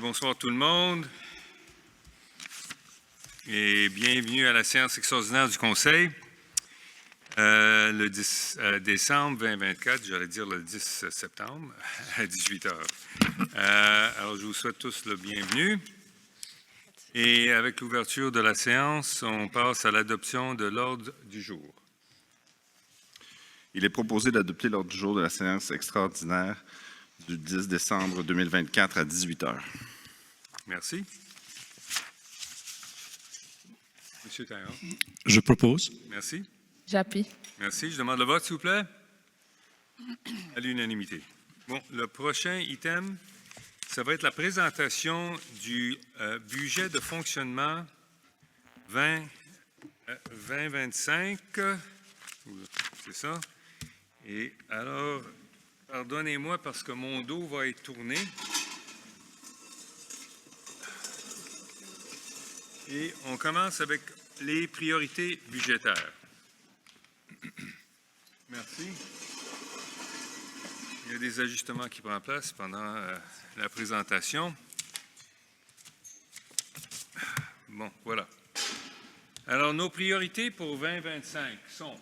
Bonsoir tout le monde et bienvenue à la séance extraordinaire du Conseil. Le 10 décembre 2024, j'allais dire le 10 septembre à 18 h. Alors, je vous souhaite tous le bienvenue. Et avec l'ouverture de la séance, on passe à l'adoption de l'ordre du jour. Il est proposé d'adopter l'ordre du jour de la séance extraordinaire du 10 décembre 2024 à 18 h. Merci. Monsieur Taillard. Je propose. Merci. J'appuie. Merci. Je demande le vote, s'il vous plaît. À l'unanimité. Bon, le prochain item, ça va être la présentation du budget de fonctionnement 2025. C'est ça. Et alors, pardonnez-moi parce que mon dos va être tourné. Et on commence avec les priorités budgétaires. Merci. Il y a des ajustements qui prennent place pendant la présentation. Bon, voilà. Alors, nos priorités pour 2025 sont,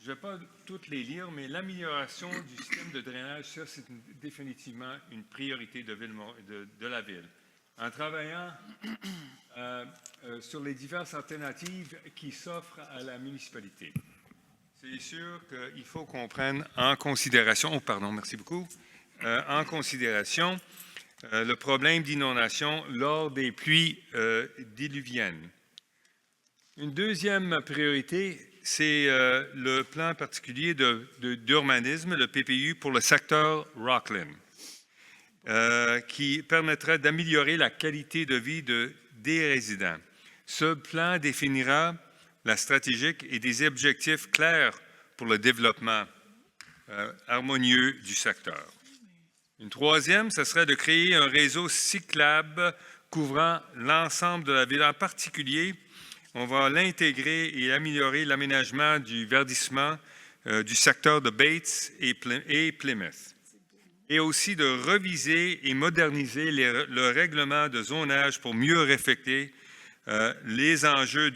je ne vais pas toutes les lire, mais l'amélioration du système de drainage, ça, c'est définitivement une priorité de la Ville. En travaillant sur les diverses alternatives qui s'offrent à la municipalité. C'est sûr qu'il faut qu'on prenne en considération, merci beaucoup, en considération le problème d'inondation lors des pluies diluviennes. Une deuxième priorité, c'est le plan particulier d'urbanisme, le PPU, pour le secteur Rockland. Qui permettra d'améliorer la qualité de vie des résidents. Ce plan définira la stratégie et des objectifs clairs pour le développement harmonieux du secteur. Une troisième, ce serait de créer un réseau cyclable couvrant l'ensemble de la ville. En particulier, on va l'intégrer et améliorer l'aménagement du verdissement du secteur de Bates et Plymouth. Et aussi de reviser et moderniser le règlement de zonage pour mieux refléter les enjeux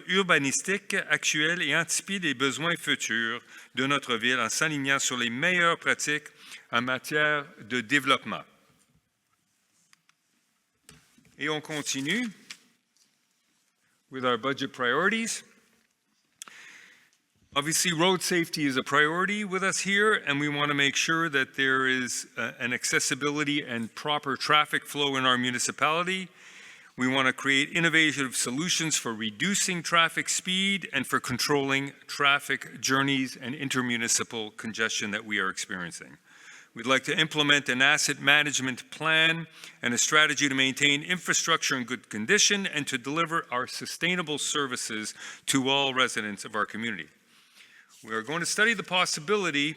urbanistique actuels et anticiper les besoins futurs de notre ville en s'alignant sur les meilleures pratiques en matière de développement. Et on continue with our budget priorities. Obviously, road safety is a priority with us here, and we want to make sure that there is an accessibility and proper traffic flow in our municipality. We want to create innovative solutions for reducing traffic speed and for controlling traffic journeys and intermunicipal congestion that we are experiencing. We'd like to implement an asset management plan and a strategy to maintain infrastructure in good condition and to deliver our sustainable services to all residents of our community. We are going to study the possibility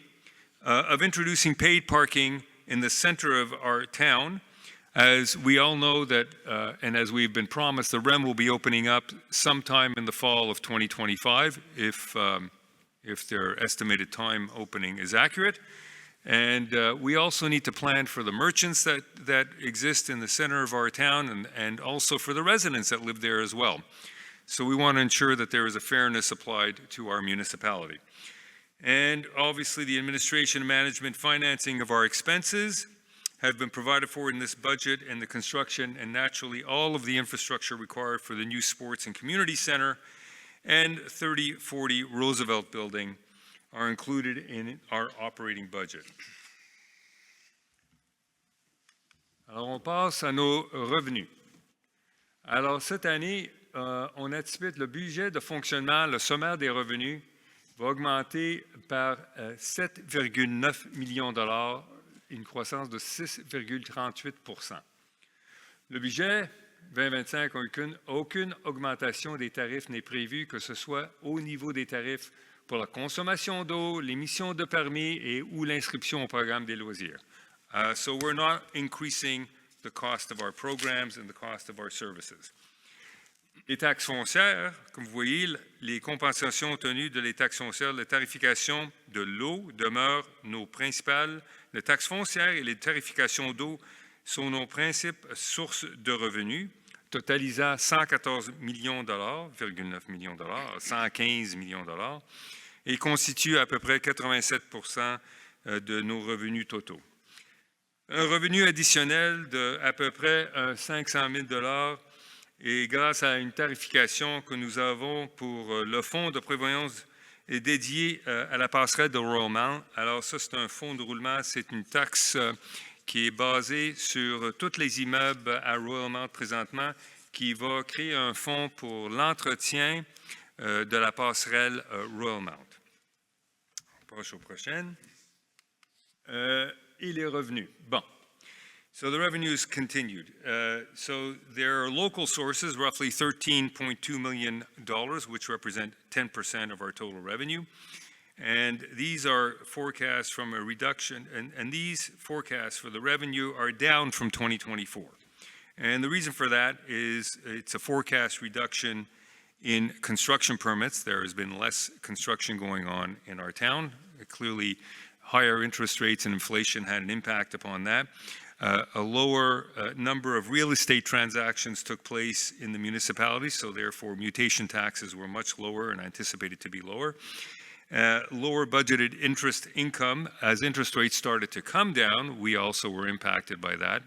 of introducing paid parking in the center of our town. As we all know that, and as we've been promised, the REM will be opening up sometime in the fall of 2025 if their estimated time opening is accurate. And we also need to plan for the merchants that exist in the center of our town and also for the residents that live there as well. So we want to ensure that there is a fairness applied to our municipality. And obviously the administration and management financing of our expenses have been provided for in this budget, and the construction and naturally all of the infrastructure required for the new sports and community center and 3040 Roosevelt building are included in our operating budget. Alors on passe à nos revenus. Alors cette année, on anticipe le budget de fonctionnement, le sommaire des revenus, va augmenter par 7,9 millions de dollars, une croissance de 6,38 %. Le budget 2025 aucune augmentation des tarifs n'est prévue, que ce soit au niveau des tarifs pour la consommation d'eau, l'émission de permis et ou l'inscription au programme des loisirs. So we're not increasing the cost of our programs and the cost of our services. Les taxes foncières, comme vous voyez, les compensations obtenues de les taxes foncières, la tarification de l'eau demeurent nos principales. Les taxes foncières et les tarifications d'eau sont nos principales sources de revenus, totalisant 114 millions de dollars, 9 millions de dollars, 115 millions de dollars, et constituent à peu près 87 de nos revenus totaux. Un revenu additionnel de à peu près 500 000 dollars et grâce à une tarification que nous avons pour le fonds de prévoyance est dédié à la passerelle de Royal Mount. Alors ça, c'est un fonds de roulement, c'est une taxe qui est basée sur tous les immeubles à Royal Mount présentement, qui va créer un fonds pour l'entretien de la passerelle Royal Mount. On passe aux prochaines. Et les revenus. Bon. So the revenues continued. So there are local sources, roughly $13.2 million, which represent 10% of our total revenue. And these are forecasts from a reduction, and these forecasts for the revenue are down from 2024. And the reason for that is it's a forecast reduction in construction permits. There has been less construction going on in our town. Clearly, higher interest rates and inflation had an impact upon that. A lower number of real estate transactions took place in the municipality, so therefore mutation taxes were much lower and anticipated to be lower. Lower budgeted interest income. As interest rates started to come down, we also were impacted by that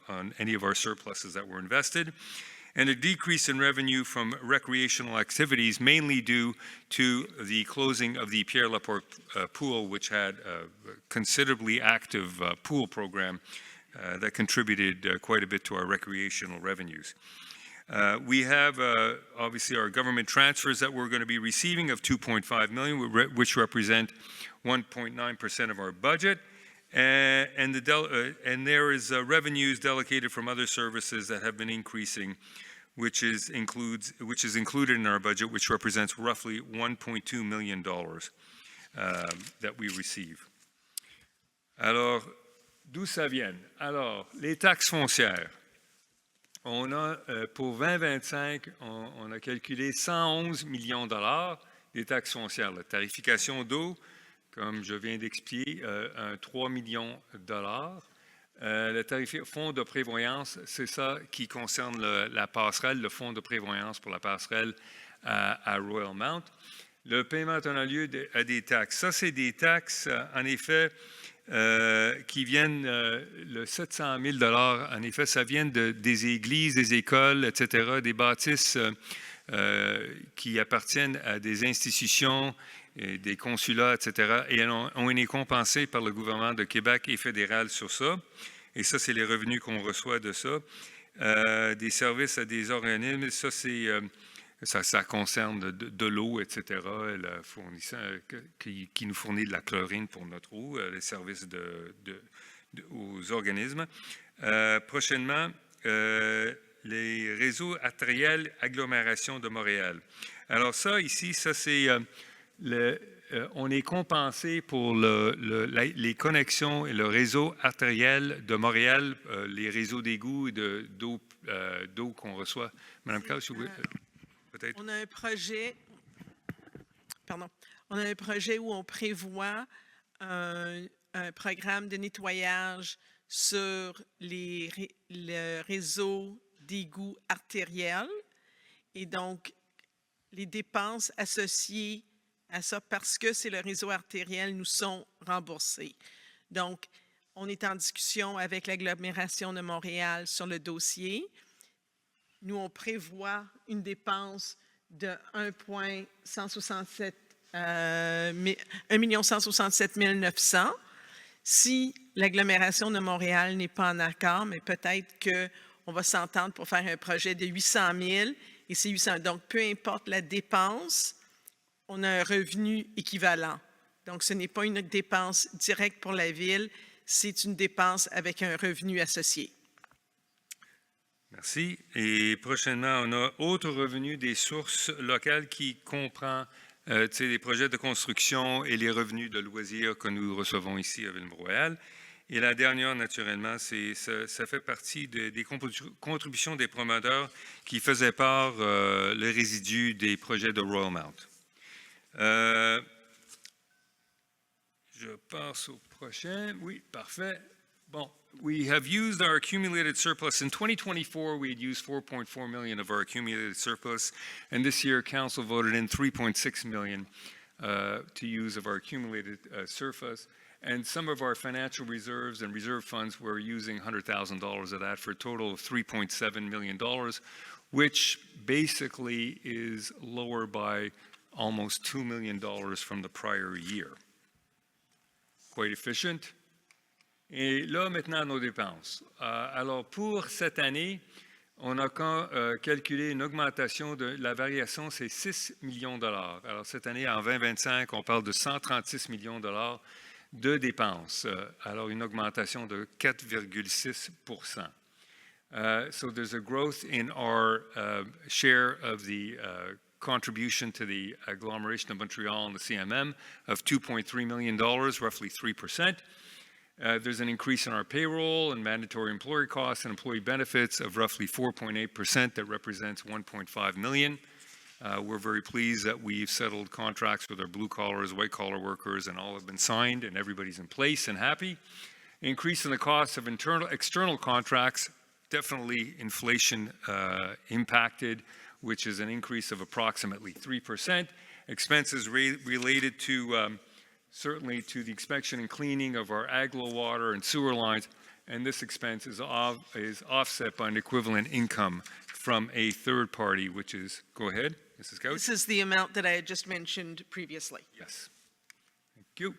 on any of our surpluses that were invested. And a decrease in revenue from recreational activities, mainly due to the closing of the Pierre Laporte pool, which had a considerably active pool program that contributed quite a bit to our recreational revenues. We have obviously our government transfers that we're going to be receiving of $2.5 million, which represent 1.9% of our budget. And there is revenues delegated from other services that have been increasing, which is included in our budget, which represents roughly $1.2 million that we receive. Alors, d'où ça vient? Alors, les taxes foncières. On a, pour 2025, on a calculé 111 millions de dollars des taxes foncières. La tarification d'eau, comme je viens d'expliquer, 3 millions de dollars. Le fonds de prévoyance, c'est ça qui concerne la passerelle, le fonds de prévoyance pour la passerelle à Royal Mount. Le paiement en a lieu à des taxes. Ça, c'est des taxes, en effet, qui viennent, le 700 000 $, en effet, ça vient des églises, des écoles, etc., des bâtisses qui appartiennent à des institutions, et des consulats, etc., et ont été compensés par le gouvernement de Québec et fédéral sur ça. Et ça, c'est les revenus qu'on reçoit de ça. Des services à des organismes, ça, c'est... Ça concerne de l'eau, etc., le fournisseur qui nous fournit de la chlorine pour notre eau, les services aux organismes. Prochainement, les réseaux artériels agglomération de Montréal. Alors ça, ici, ça c'est... on est compensé pour les connexions et le réseau artériel de Montréal, les réseaux d'égouts et d'eau qu'on reçoit. Madame Carl, si vous voulez... On a un projet, où on prévoit un programme de nettoyage sur le réseau d'égouts artériels et donc les dépenses associées à ça parce que c'est le réseau artériel nous sont remboursées. Donc, on est en discussion avec l'agglomération de Montréal sur le dossier. Nous, on prévoit une dépense de 1,167 900 000. Si l'agglomération de Montréal n'est pas en accord, mais peut-être qu'on va s'entendre pour faire un projet de 800 000 et c'est 800 000. Donc, peu importe la dépense, on a un revenu équivalent. Donc, ce n'est pas une dépense directe pour la ville, c'est une dépense avec un revenu associé. Merci. Et prochainement, on a autres revenus des sources locales qui comprend les projets de construction et les revenus de loisirs que nous recevons ici à Ville-Royale. Et la dernière, naturellement, ça fait partie des contributions des promoteurs qui faisaient part le résidu des projets de Royal Mount. Je passe au prochain. Oui, parfait. Bon, we have used our accumulated surplus. In 2024, we had used $4.4 million of our accumulated surplus, and this year, Council voted in $3.6 million to use of our accumulated surplus. And some of our financial reserves and reserve funds were using $100,000 of that for a total of $3.7 million, which basically is lower by almost $2 million from the prior year. Quite efficient. Et là, maintenant, nos dépenses. Alors, pour cette année, on a calculé une augmentation de la variation, c'est 6 millions de dollars. Alors, cette année, en 2025, on parle de 136 millions de dollars de dépenses. Alors, une augmentation de 4,6%. So there's a growth in our share of the contribution to the agglomeration of Montreal and the CMM of $2.3 million, roughly 3%. There's an increase in our payroll and mandatory employee costs and employee benefits of roughly 4.8%. That represents $1.5 million. We're very pleased that we've settled contracts with our blue collars, white collar workers, and all have been signed, and everybody's in place and happy. Increase in the cost of external contracts, definitely inflation impacted, which is an increase of approximately 3%. Expenses related to certainly to the inspection and cleaning of our aglo water and sewer lines, and this expense is offset by an equivalent income from a third party, which is, go ahead, Mrs. Couch. This is the amount that I had just mentioned previously. Yes. Thank you.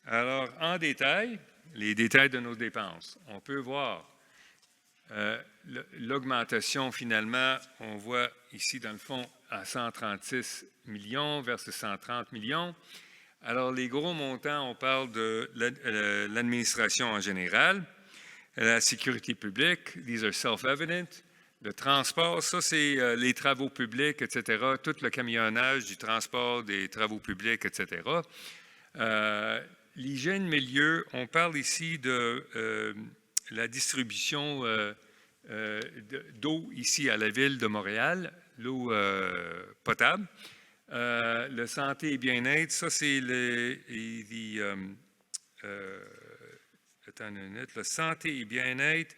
Alors, en détail, les détails de nos dépenses. On peut voir l'augmentation, finalement, on voit ici, dans le fond, à 136 millions versus 130 millions. Alors, les gros montants, on parle de l'administration en général, la sécurité publique, these are self-evident. Le transport, ça, c'est les travaux publics, etc., tout le camionnage du transport, des travaux publics, etc. L'hygiène milieu, on parle ici de la distribution d'eau ici à la ville de Montréal, l'eau potable. Le santé et bien-être, ça c'est attends une minute, le santé et bien-être,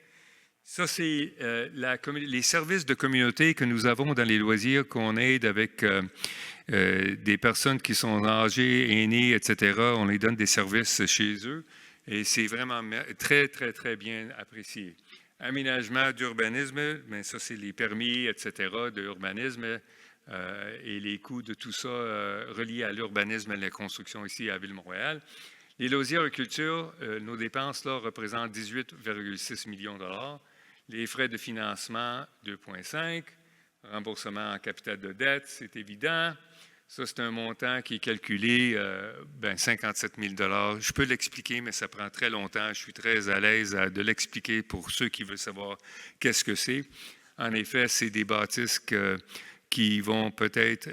ça c'est les services de communauté que nous avons dans les loisirs, qu'on aide avec des personnes qui sont âgées, aînées, etc. On les donne des services chez eux et c'est vraiment très, très, très bien apprécié. Aménagement d'urbanisme, mais ça c'est les permis, etc. d'urbanisme. Et les coûts de tout ça reliés à l'urbanisme et la construction ici à Ville-Montréal. Les loisirs et culture, nos dépenses là représentent 18,6 millions de dollars. Les frais de financement, 2,5. Remboursement en capital de dette, c'est évident. Ça, c'est un montant qui est calculé, 57 000 $. Je peux l'expliquer, mais ça prend très longtemps. Je suis très à l'aise de l'expliquer pour ceux qui veulent savoir qu'est-ce que c'est. En effet, c'est des bâtisses qui vont peut-être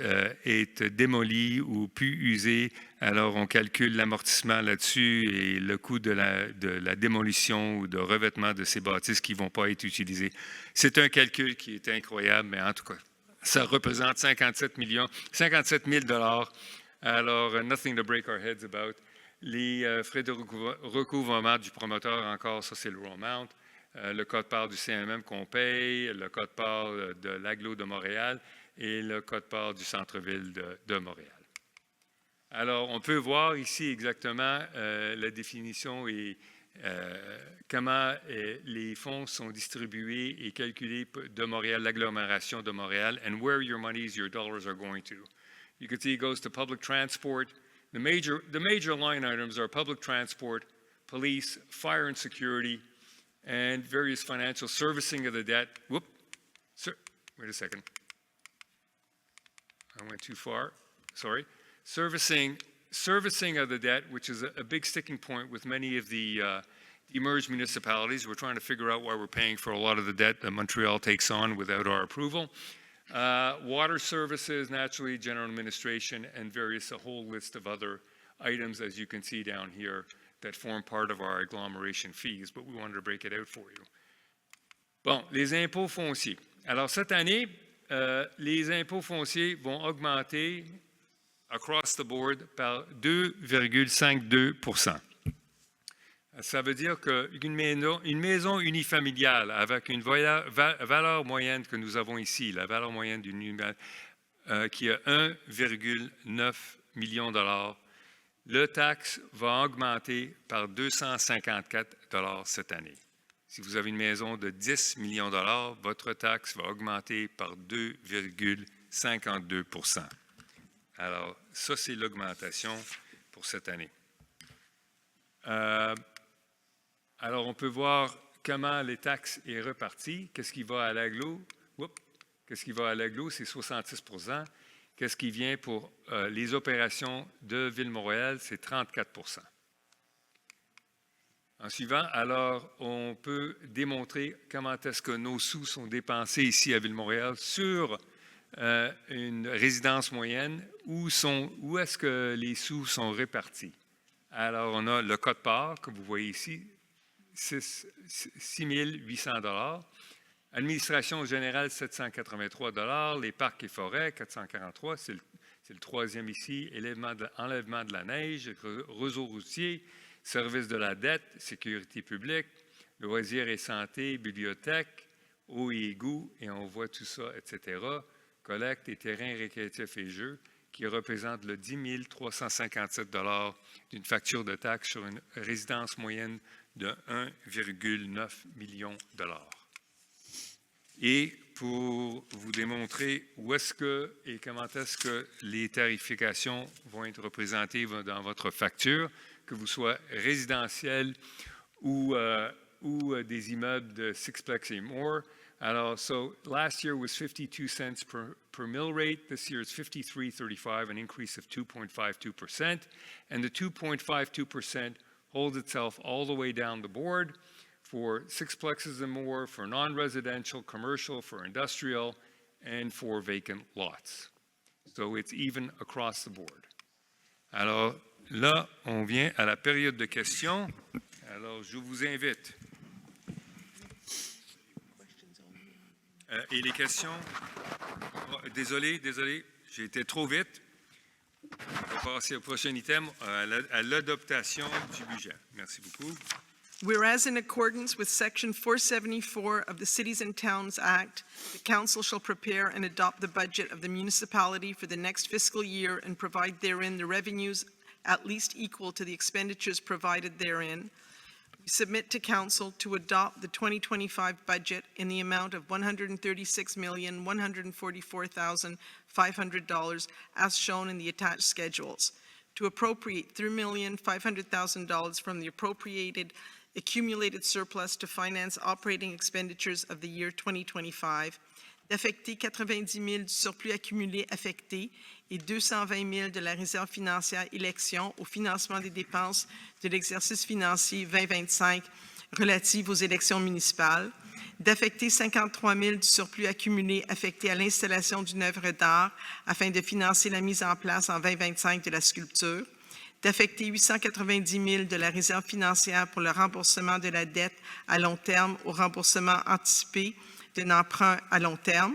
être démolies ou plus usées. Alors, on calcule l'amortissement là-dessus et le coût de la démolition ou de revêtement de ces bâtisses qui ne vont pas être utilisées. C'est un calcul qui est incroyable, mais en tout cas, ça représente 57 000 $. Alors, nothing to break our heads about. Les frais de recouvrement du promoteur, encore, ça, c'est le Royal Mount. Le code-part du CMM qu'on paye, le code-part de l'Aglo de Montréal et le code-part du centre-ville de Montréal. Alors, on peut voir ici exactement la définition et comment les fonds sont distribués et calculés de Montréal, l'agglomération de Montréal, and where your monies, your dollars are going to. You can see it goes to public transport. The major line items are public transport, police, fire and security, and various financial servicing of the debt. Whoop, sir, wait a second. I went too far, sorry. Servicing of the debt, which is a big sticking point with many of the emerged municipalities. We're trying to figure out why we're paying for a lot of the debt that Montreal takes on without our approval. Water services, naturally, general administration, and a whole list of other items, as you can see down here, that form part of our agglomeration fees, but we wanted to break it out for you. Bon, les impôts fonciers. Alors, cette année, les impôts fonciers vont augmenter across the board par 2,52%. Ça veut dire qu'une maison unifamiliale avec une valeur moyenne que nous avons ici, la valeur moyenne d'une qui est 1,9 million de dollars, le taxe va augmenter par 254 dollars cette année. Si vous avez une maison de 10 millions de dollars, votre taxe va augmenter par 2,52%. Alors, ça, c'est l'augmentation pour cette année. Alors, on peut voir comment les taxes est reparti. Qu'est-ce qui va à l'agglo? Qu'est-ce qui va à l'agglo? C'est 66%. Qu'est-ce qui vient pour les opérations de Ville-Montréal? C'est 34%. En suivant, alors, on peut démontrer comment est-ce que nos sous sont dépensés ici à Ville-Montréal sur une résidence moyenne, où est-ce que les sous sont répartis. Alors, on a le quote-part, que vous voyez ici, 6 800 $. Administration générale, 783 $. Les parcs et forêts, 443 $. C'est le troisième ici. Enlèvement de la neige, réseau routier, service de la dette, sécurité publique, loisirs et santé, bibliothèque, eau et égouts, et on voit tout ça, etc. Collecte et terrains récréatifs et jeux, qui représente le 10 357 $ d'une facture de taxe sur une résidence moyenne de 1,9 million $. Et pour vous démontrer où est-ce que et comment est-ce que les tarifications vont être représentées dans votre facture, que vous soyez résidentiel ou des immeubles de sixplex et more. Alors, so last year was 52 cents per mill rate. This year it's 53.35, an increase of 2.52%. And the 2.52% holds itself all the way down the board for sixplexes and more, for non-residential, commercial, for industrial, and for vacant lots. So it's even across the board. Alors, là, on vient à la période de questions. Alors, je vous invite. Et les questions? Oh, désolé, j'ai été trop vite. On va passer au prochain item, à l'adoption du budget. Merci beaucoup. Whereas in accordance with Section 474 of the Cities and Towns Act, the Council shall prepare and adopt the budget of the municipality for the next fiscal year and provide therein the revenues at least equal to the expenditures provided therein. We submit to Council to adopt the 2025 budget in the amount of $136,144,500 as shown in the attached schedules, to appropriate $3,500,000 from the appropriated accumulated surplus to finance operating expenditures of the year 2025, d'affecter 90 000 du surplus accumulé affecté et 220 000 de la réserve financière élection au financement des dépenses de l'exercice financier 2025 relatives aux élections municipales, d'affecter 53 000 du surplus accumulé affecté à l'installation d'une œuvre d'art afin de financer la mise en place en 2025 de la sculpture, d'affecter 890 000 de la réserve financière pour le remboursement de la dette à long terme au remboursement anticipé d'un emprunt à long terme,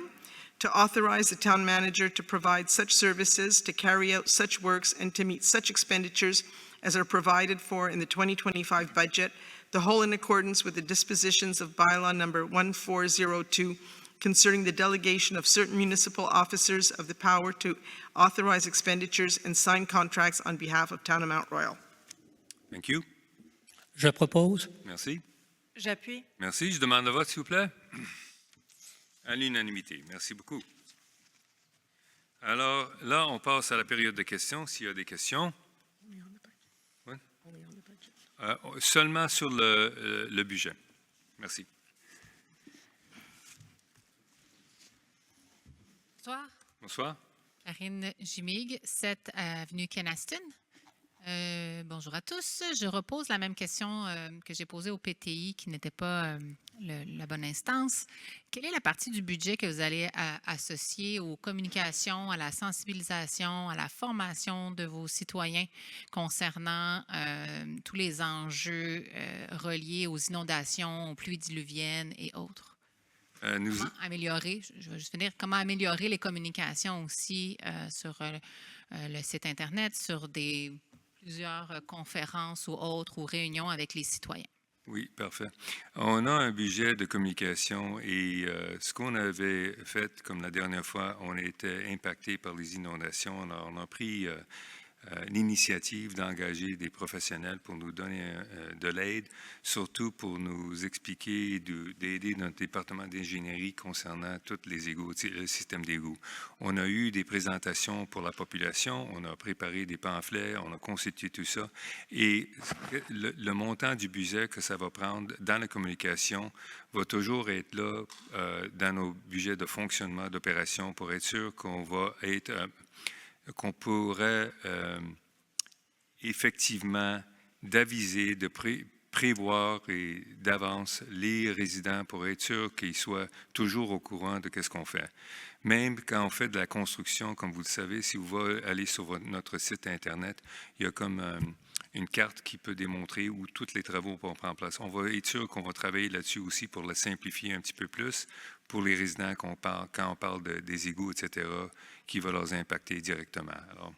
to authorize the town manager to provide such services, to carry out such works, and to meet such expenditures as are provided for in the 2025 budget, the whole in accordance with the dispositions of bylaw number 1402 concerning the delegation of certain municipal officers of the power to authorize expenditures and sign contracts on behalf of Town of Mount Royal. Thank you. Je propose. Merci. J'appuie. Merci. Je demande le vote, s'il vous plaît. À l'unanimité. Merci beaucoup. Alors, là, on passe à la période de questions, s'il y a des questions. Oui? Seulement sur le budget. Merci. Bonsoir. Bonsoir. Karine Jumig, 7 avenue Kenaston. Bonjour à tous. Je repose la même question que j'ai posée au PTI, qui n'était pas la bonne instance. Quelle est la partie du budget que vous allez associer aux communications, à la sensibilisation, à la formation de vos citoyens concernant tous les enjeux reliés aux inondations, aux pluies diluviennes et autres? Comment améliorer, je vais juste finir, comment améliorer les communications aussi sur le site Internet, sur plusieurs conférences ou autres ou réunions avec les citoyens? Oui, parfait. On a un budget de communication et ce qu'on avait fait, comme la dernière fois, on était impacté par les inondations. On a pris l'initiative d'engager des professionnels pour nous donner de l'aide, surtout pour nous expliquer, d'aider notre département d'ingénierie concernant tous les égouts, le système d'égouts. On a eu des présentations pour la population, on a préparé des pamphlets, on a constitué tout ça. Et le montant du budget que ça va prendre dans la communication va toujours être là dans nos budgets de fonctionnement, d'opération, pour être sûr qu'on va être qu'on pourrait effectivement d'aviser, de prévoir et d'avance les résidents pour être sûr qu'ils soient toujours au courant de ce qu'on fait. Même quand on fait de la construction, comme vous le savez, si vous allez sur notre site Internet, il y a comme une carte qui peut démontrer où tous les travaux vont prendre place. On va être sûr qu'on va travailler là-dessus aussi pour la simplifier un petit peu plus pour les résidents quand on parle des égouts, etc., qui va leur impacter directement. Alors,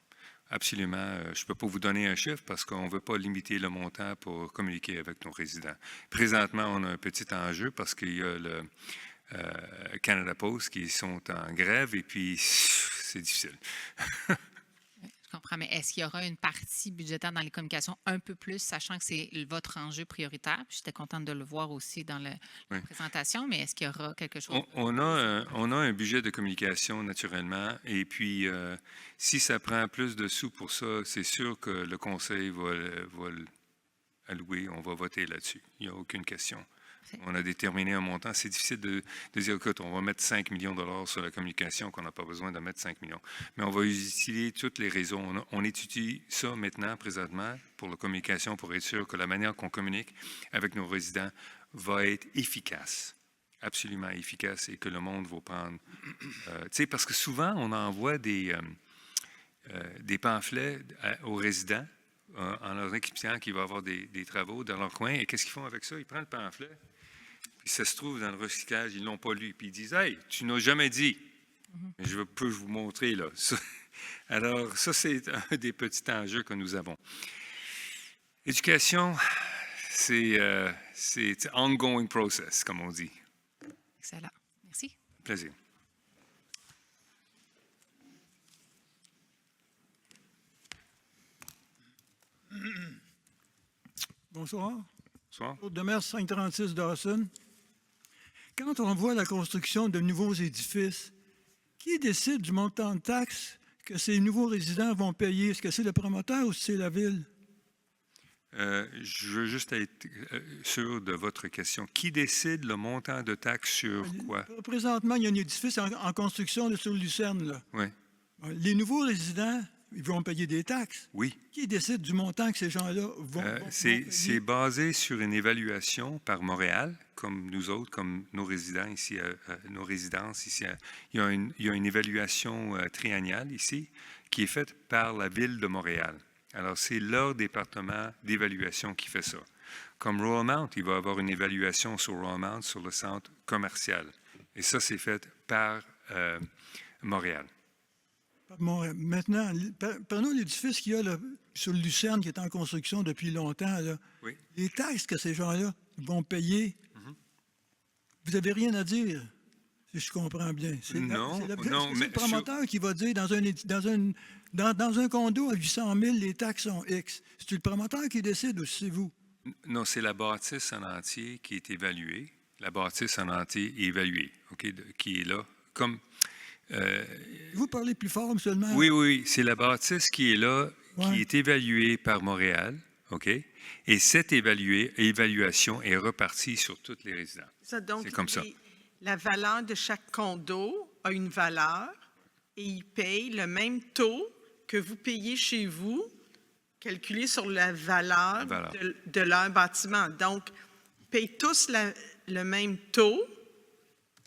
absolument, je ne peux pas vous donner un chiffre parce qu'on ne veut pas limiter le montant pour communiquer avec nos résidents. Présentement, on a un petit enjeu parce qu'il y a le Canada Post qui sont en grève et puis c'est difficile. Je comprends, mais est-ce qu'il y aura une partie budgétaire dans les communications un peu plus, sachant que c'est votre enjeu prioritaire? J'étais contente de le voir aussi dans la présentation, mais est-ce qu'il y aura quelque chose? On a un budget de communication naturellement, et puis si ça prend plus de sous pour ça, c'est sûr que le conseil va allouer, on va voter là-dessus. Il n'y a aucune question. On a déterminé un montant. C'est difficile de dire, écoute, on va mettre 5 millions de dollars sur la communication, qu'on n'a pas besoin de mettre 5 millions. Mais on va utiliser tous les réseaux. On étudie ça maintenant, présentement, pour la communication, pour être sûr que la manière qu'on communique avec nos résidents va être efficace, absolument efficace, et que le monde va prendre. Tu sais, parce que souvent, on envoie des pamphlets aux résidents en leur expliquant qu'il va y avoir des travaux dans leur coin. Et qu'est-ce qu'ils font avec ça? Ils prennent le pamphlet, puis ça se trouve dans le recyclage, ils ne l'ont pas lu. Puis ils disent, « Hey, tu n'as jamais dit. » Mais je peux vous montrer, là. Alors, ça, c'est un des petits enjeux que nous avons. Éducation, c'est ongoing process, comme on dit. Excellent. Merci. Plaisir. Bonsoir. Bonsoir. Claude Demers, 536 Dawson. Quand on voit la construction de nouveaux édifices, qui décide du montant de taxes que ces nouveaux résidents vont payer? Est-ce que c'est le promoteur ou c'est la ville? Je veux juste être sûr de votre question. Qui décide le montant de taxes sur quoi? Présentement, il y a un édifice en construction de sur Lucerne. Là. Oui. Les nouveaux résidents, ils vont payer des taxes. Oui. Qui décide du montant que ces gens-là vont payer? C'est basé sur une évaluation par Montréal, comme nous autres, comme nos résidents ici, nos résidences ici. Il y a une évaluation triennale ici qui est faite par la Ville de Montréal. Alors, c'est leur département d'évaluation qui fait ça. Comme Royalmount, il va y avoir une évaluation sur Royalmount, sur le centre commercial. Et ça, c'est fait par Montréal. Maintenant, prenons l'édifice qu'il y a là, sur Lucerne qui est en construction depuis longtemps. Là. Oui. Les taxes que ces gens-là vont payer, vous n'avez rien à dire, si je comprends bien. C'est le promoteur qui va dire dans un condo à 800 000, les taxes sont X. C'est le promoteur qui décide ou c'est vous? Non, c'est la bâtisse en entier qui est évaluée. La bâtisse en entier est évaluée, OK, qui est là. Comme vous parlez plus fort seulement. Oui, c'est la bâtisse qui est là, qui est évaluée par Montréal, OK? Et cette évaluation est repartie sur tous les résidents. C'est comme ça. La valeur de chaque condo a une valeur et il paye le même taux que vous payez chez vous calculé sur la valeur, Valeur. de leur bâtiment. Donc, ils payent tous le même taux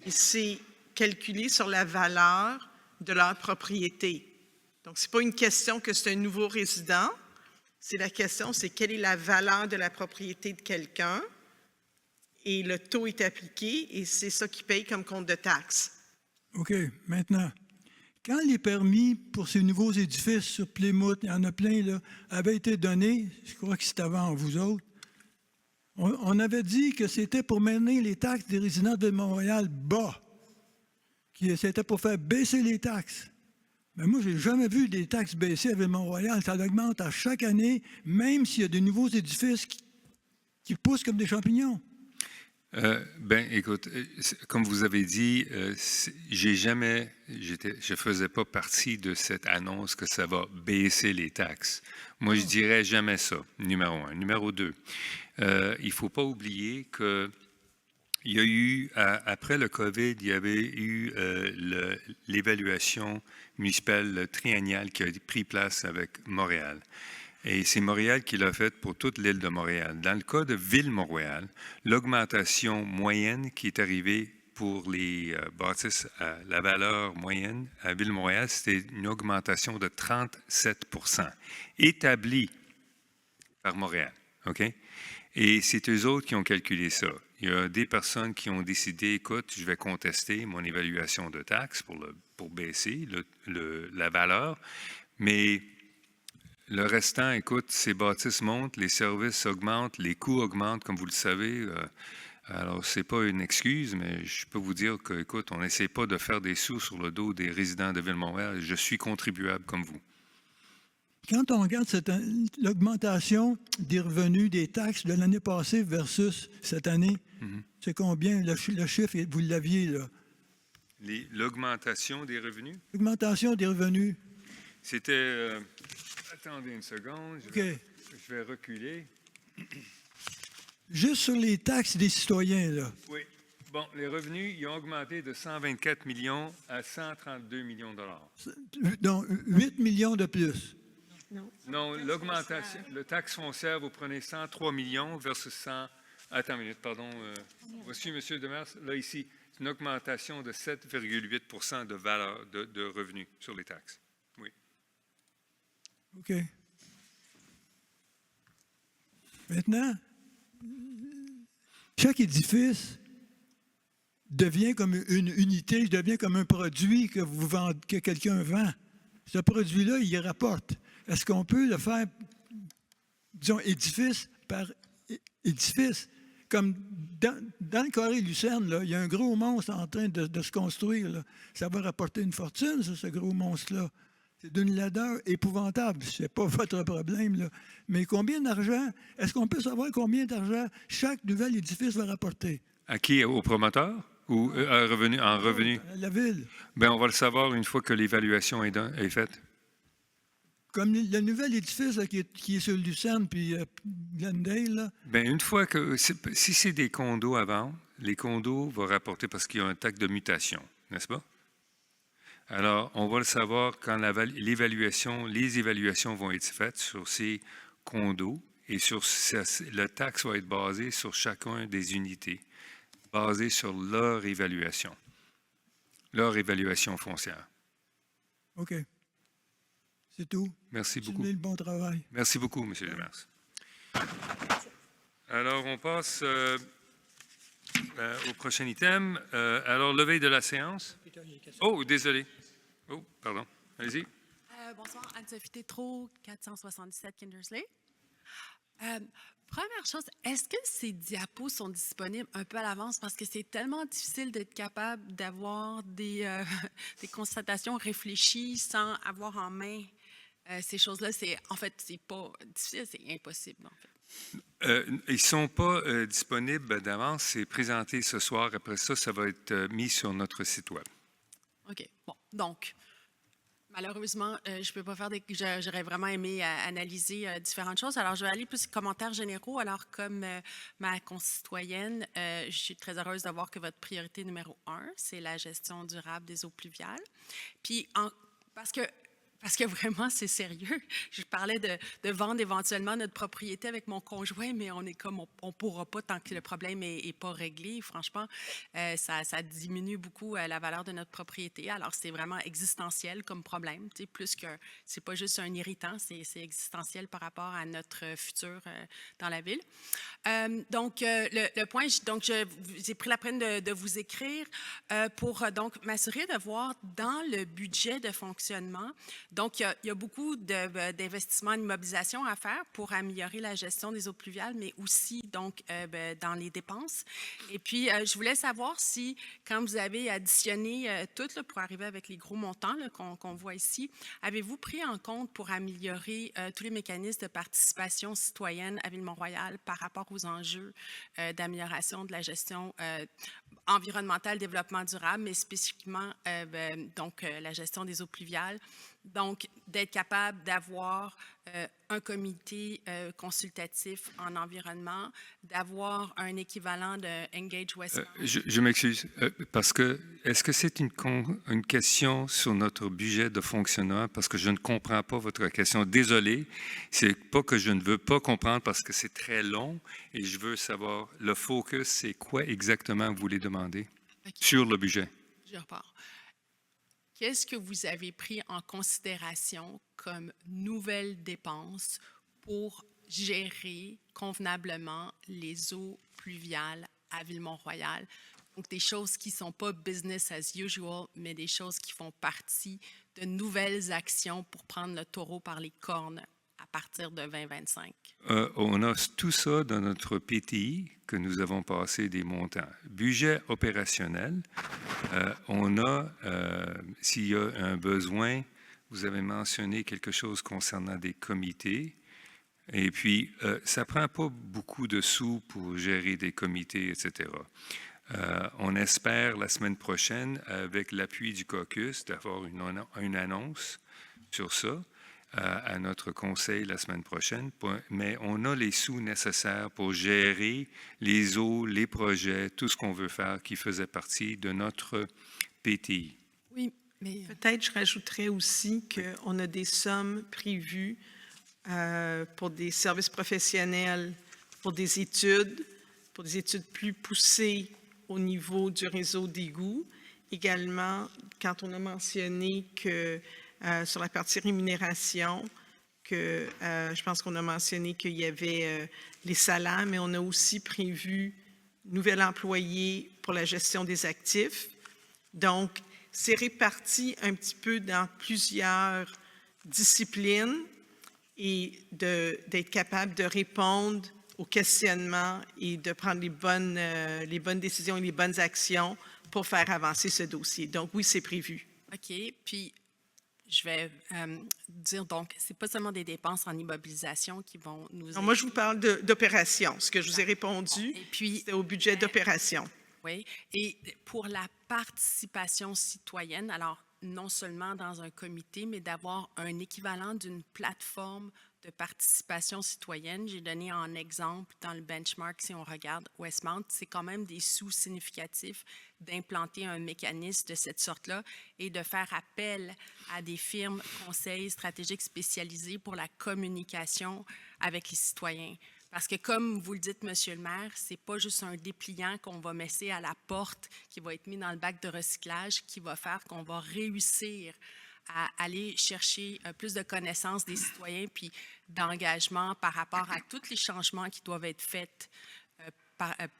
et c'est calculé sur la valeur de leur propriété. Donc, ce n'est pas une question que c'est un nouveau résident. C'est la question, c'est quelle est la valeur de la propriété de quelqu'un et le taux est appliqué et c'est ça qu'ils payent comme compte de taxes. OK. Maintenant, quand les permis pour ces nouveaux édifices sur Plymouth, il y en a plein, là, avaient été donnés, je crois que c'était avant vous autres, on avait dit que c'était pour mener les taxes des résidents de Montréal bas, c'était pour faire baisser les taxes. Mais moi, je n'ai jamais vu des taxes baisser à Ville-Mont-Royal. Ça augmente à chaque année, même s'il y a de nouveaux édifices qui poussent comme des champignons. Écoute, comme vous avez dit, je faisais pas partie de cette annonce que ça va baisser les taxes. Moi, je dirais jamais ça, numéro 1. Numéro 2, il faut pas oublier que il y a eu, après le COVID, il y avait eu l'évaluation municipale triennale qui a pris place avec Montréal. Et c'est Montréal qui l'a fait pour toute l'île de Montréal. Dans le cas de Ville-Montréal, l'augmentation moyenne qui est arrivée pour les bâtisses, la valeur moyenne à Ville-Montréal, c'était une augmentation de 37 % établie par Montréal. OK? Et c'est eux autres qui ont calculé ça. Il y a des personnes qui ont décidé, écoute, je vais contester mon évaluation de taxes pour baisser la valeur, mais le restant, écoute, ces bâtisses montent, les services augmentent, les coûts augmentent, comme vous le savez. Alors, ce n'est pas une excuse, mais je peux vous dire que, écoute, on n'essaie pas de faire des sous sur le dos des résidents de Ville-Montréal. Je suis contribuable comme vous. Quand on regarde l'augmentation des revenus des taxes de l'année passée versus cette année, c'est combien? Le chiffre, vous l'aviez, là. L'augmentation des revenus? L'augmentation des revenus. C'était... attendez une seconde. Je vais reculer. Juste sur les taxes des citoyens, là. Oui. Bon, les revenus, ils ont augmenté de 124 millions à 132 millions de dollars. Donc, 8 millions de plus. Non, l'augmentation, le taxe foncière, vous prenez 103 millions versus 100... Attends une minute, pardon. Voici, M. Demers, là, ici, c'est une augmentation de 7,8 % de valeur de revenus sur les taxes. Oui. OK. Maintenant, chaque édifice devient comme une unité, devient comme un produit que que quelqu'un vend. Ce produit-là, il rapporte. Est-ce qu'on peut le faire, disons, édifice par édifice? Comme dans le carré Lucerne, là, il y a un gros monstre en train de se construire. Là. Ça va rapporter une fortune, ça, ce gros monstre-là. C'est d'une laideur épouvantable. Ce n'est pas votre problème. Là. Mais combien d'argent? Est-ce qu'on peut savoir combien d'argent chaque nouvel édifice va rapporter? À qui? Au promoteur? Ou en revenu? À la ville. Bien, on va le savoir une fois que l'évaluation est faite. Comme le nouvel édifice là, qui est sur Lucerne puis Glendale. Là. Bien, une fois que... Si c'est des condos à vendre, les condos vont rapporter parce qu'il y a un taxe de mutation, n'est-ce pas? Alors, on va le savoir quand les évaluations vont être faites sur ces condos et le taxe va être basé sur chacun des unités, basé sur leur évaluation foncière. OK. C'est tout. Merci beaucoup. Le bon travail. Merci beaucoup, M. Demers. Alors, on passe au prochain item. Alors, levée de la séance. Oh, désolé. Oh, pardon. Allez-y. Bonsoir, Anne-Sophie Tétrault, 477 Kindersley. Première chose, est-ce que ces diapos sont disponibles un peu à l'avance? Parce que c'est tellement difficile d'être capable d'avoir des constatations réfléchies sans avoir en main ces choses-là. En fait, c'est pas difficile, c'est impossible, en fait. Ils ne sont pas disponibles d'avance. C'est présenté ce soir. Après ça, ça va être mis sur notre site Web. OK. Bon, donc, malheureusement, je ne peux pas faire j'aurais vraiment aimé analyser différentes choses. Alors, je vais aller plus commentaires généraux. Alors, comme ma concitoyenne, je suis très heureuse de voir que votre priorité numéro 1, c'est la gestion durable des eaux pluviales. Puis, parce que Parce que vraiment, c'est sérieux. Je parlais de vendre éventuellement notre propriété avec mon conjoint, mais on est comme, on pourra pas tant que le problème est pas réglé. Franchement, ça diminue beaucoup la valeur de notre propriété. Alors, c'est vraiment existentiel comme problème, tu sais, plus que, c'est pas juste un irritant, c'est existentiel par rapport à notre futur dans la ville. Donc, le point, j'ai pris la peine de vous écrire pour donc m'assurer de voir dans le budget de fonctionnement. Donc, il y a beaucoup d'investissements en immobilisation à faire pour améliorer la gestion des eaux pluviales, mais aussi donc dans les dépenses. Et puis, je voulais savoir si, quand vous avez additionné tout là, pour arriver avec les gros montants qu'on voit ici, avez-vous pris en compte pour améliorer tous les mécanismes de participation citoyenne à Ville-Mont-Royal par rapport aux enjeux d'amélioration de la gestion environnementale, développement durable, mais spécifiquement donc la gestion des eaux pluviales. Donc, d'être capable d'avoir un comité consultatif en environnement, d'avoir un équivalent de Engage Westmount. Je m'excuse, parce que est-ce que c'est une question sur notre budget de fonctionnement? Parce que je ne comprends pas votre question. Désolé, c'est pas que je ne veux pas comprendre parce que c'est très long et je veux savoir le focus, c'est quoi exactement vous voulez demander sur le budget? Je repars. Qu'est-ce que vous avez pris en considération comme nouvelles dépenses pour gérer convenablement les eaux pluviales à Ville-Mont-Royal? Donc, des choses qui ne sont pas business as usual, mais des choses qui font partie de nouvelles actions pour prendre le taureau par les cornes à partir de 2025. On a tout ça dans notre PTI que nous avons passé des montants. Budget opérationnel, on a, s'il y a un besoin, vous avez mentionné quelque chose concernant des comités. Et puis, ça ne prend pas beaucoup de sous pour gérer des comités, etc. On espère la semaine prochaine, avec l'appui du caucus, d'avoir une annonce sur ça à notre conseil la semaine prochaine. Mais on a les sous nécessaires pour gérer les eaux, les projets, tout ce qu'on veut faire qui faisait partie de notre PTI. Oui, mais... Peut-être je rajouterais aussi qu'on a des sommes prévues pour des services professionnels, pour des études plus poussées au niveau du réseau d'égouts. Également, quand on a mentionné que sur la partie rémunération, que je pense qu'on a mentionné qu'il y avait les salaires, mais on a aussi prévu nouvel employé pour la gestion des actifs. Donc, c'est réparti un petit peu dans plusieurs disciplines et d'être capable de répondre aux questionnements et de prendre les bonnes décisions et les bonnes actions pour faire avancer ce dossier. Donc, oui, c'est prévu. OK. Puis, je vais dire, donc, ce n'est pas seulement des dépenses en immobilisation qui vont nous... Non, moi, je vous parle d'opération. Ce que je vous ai répondu, c'était au budget d'opération. Oui. Et pour la participation citoyenne, alors, non seulement dans un comité, mais d'avoir un équivalent d'une plateforme de participation citoyenne. J'ai donné en exemple dans le benchmark, si on regarde Westmount, c'est quand même des sous significatifs d'implanter un mécanisme de cette sorte-là et de faire appel à des firmes conseils stratégiques spécialisées pour la communication avec les citoyens. Parce que comme vous le dites, Monsieur le maire, c'est pas juste un dépliant qu'on va mettre à la porte, qui va être mis dans le bac de recyclage, qui va faire qu'on va réussir à aller chercher plus de connaissances des citoyens puis d'engagement par rapport à tous les changements qui doivent être faits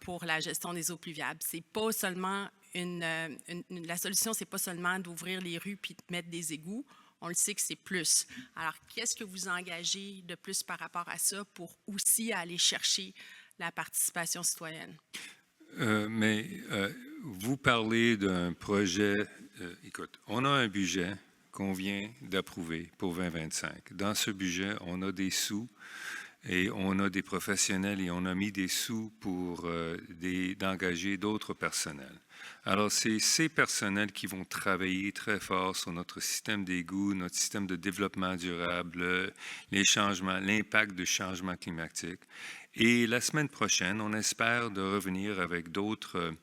pour la gestion des eaux pluviales. C'est pas seulement la solution, c'est pas seulement d'ouvrir les rues puis de mettre des égouts. On le sait que c'est plus. Alors, qu'est-ce que vous engagez de plus par rapport à ça pour aussi aller chercher la participation citoyenne? Vous parlez d'un projet, écoute, on a un budget qu'on vient d'approuver pour 2025. Dans ce budget, on a des sous et on a des professionnels et on a mis des sous pour d'engager d'autres personnels. Alors, c'est ces personnels qui vont travailler très fort sur notre système d'égouts, notre système de développement durable, les changements, l'impact du changement climatique. Et la semaine prochaine, on espère de revenir avec d'autres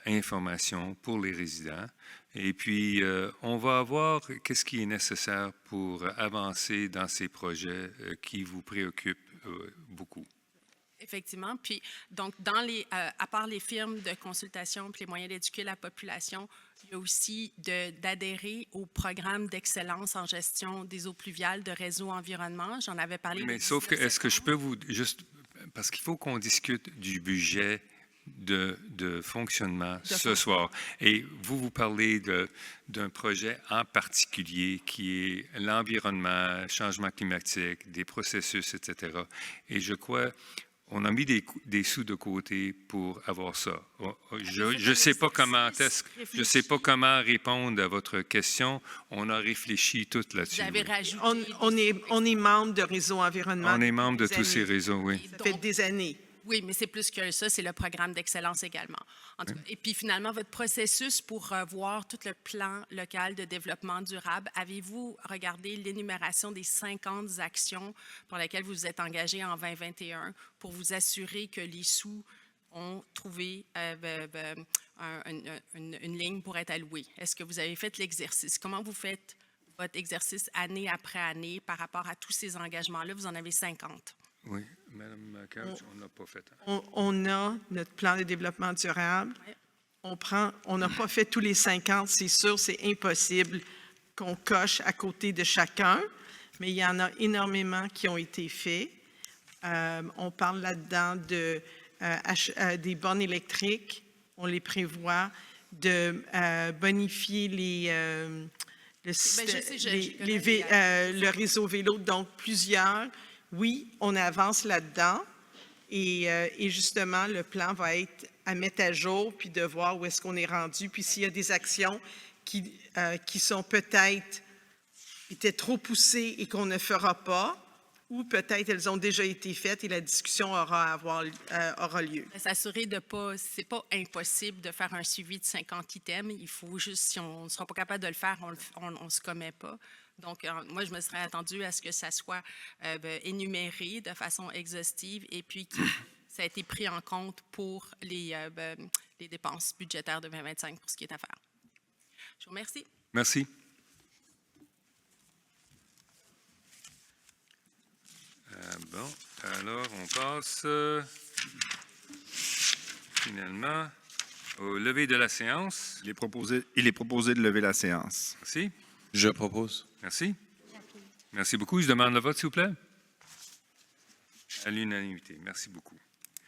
informations pour les résidents. Et puis, on va voir qu'est-ce qui est nécessaire pour avancer dans ces projets qui vous préoccupent beaucoup. Effectivement. Puis, donc, à part les firmes de consultation et les moyens d'éduquer la population, il y a aussi d'adhérer au programme d'excellence en gestion des eaux pluviales de Réseau Environnement. J'en avais parlé. Mais sauf que, est-ce que je peux vous juste, parce qu'il faut qu'on discute du budget de fonctionnement ce soir. Et vous parlez d'un projet en particulier qui est l'environnement, changement climatique, des processus, etc. Et je crois on a mis des sous de côté pour avoir ça. Je ne sais pas comment répondre à votre question. On a réfléchi tout là-dessus. Vous avez rajouté On est membre de Réseau Environnement. On est membre de depuis tous des ces réseaux, oui. années. Ça fait des années. Oui, mais c'est plus que ça, c'est le programme d'excellence également. En tout cas, et puis finalement, votre processus pour voir tout le plan local de développement durable, avez-vous regardé l'énumération des 50 actions pour lesquelles vous vous êtes engagé en 2021 pour vous assurer que les sous ont trouvé une ligne pour être alloués? Est-ce que vous avez fait l'exercice? Comment vous faites votre exercice année après année par rapport à tous ces engagements-là? Vous en avez 50. Oui, Mme Couch, on n'a pas fait. On a notre plan de développement durable. On n'a pas fait tous les 50, c'est sûr, c'est impossible qu'on coche à côté de chacun, mais il y en a énormément qui ont été faits. On parle là-dedans des bornes électriques, on les prévoit, de bonifier le réseau vélo, donc plusieurs. Oui, on avance là-dedans et justement, le plan va être à mettre à jour puis de voir où est-ce qu'on est rendu. Puis s'il y a des actions qui sont peut-être étaient trop poussées et qu'on ne fera pas, ou peut-être elles ont déjà été faites et la discussion aura lieu. S'assurer de pas, c'est pas impossible de faire un suivi de 50 items. Il faut juste, si on ne sera pas capable de le faire, on ne se commet pas. Donc, moi, je me serais attendue à ce que ça soit énuméré de façon exhaustive et puis que ça a été pris en compte pour les dépenses budgétaires de 2025 pour ce qui est à faire. Je vous remercie. Merci. Bon, alors on passe finalement au lever de la séance. Il est proposé de lever la séance. Merci. Je propose. Merci. Merci beaucoup. Je demande le vote, s'il vous plaît. À l'unanimité. Merci beaucoup.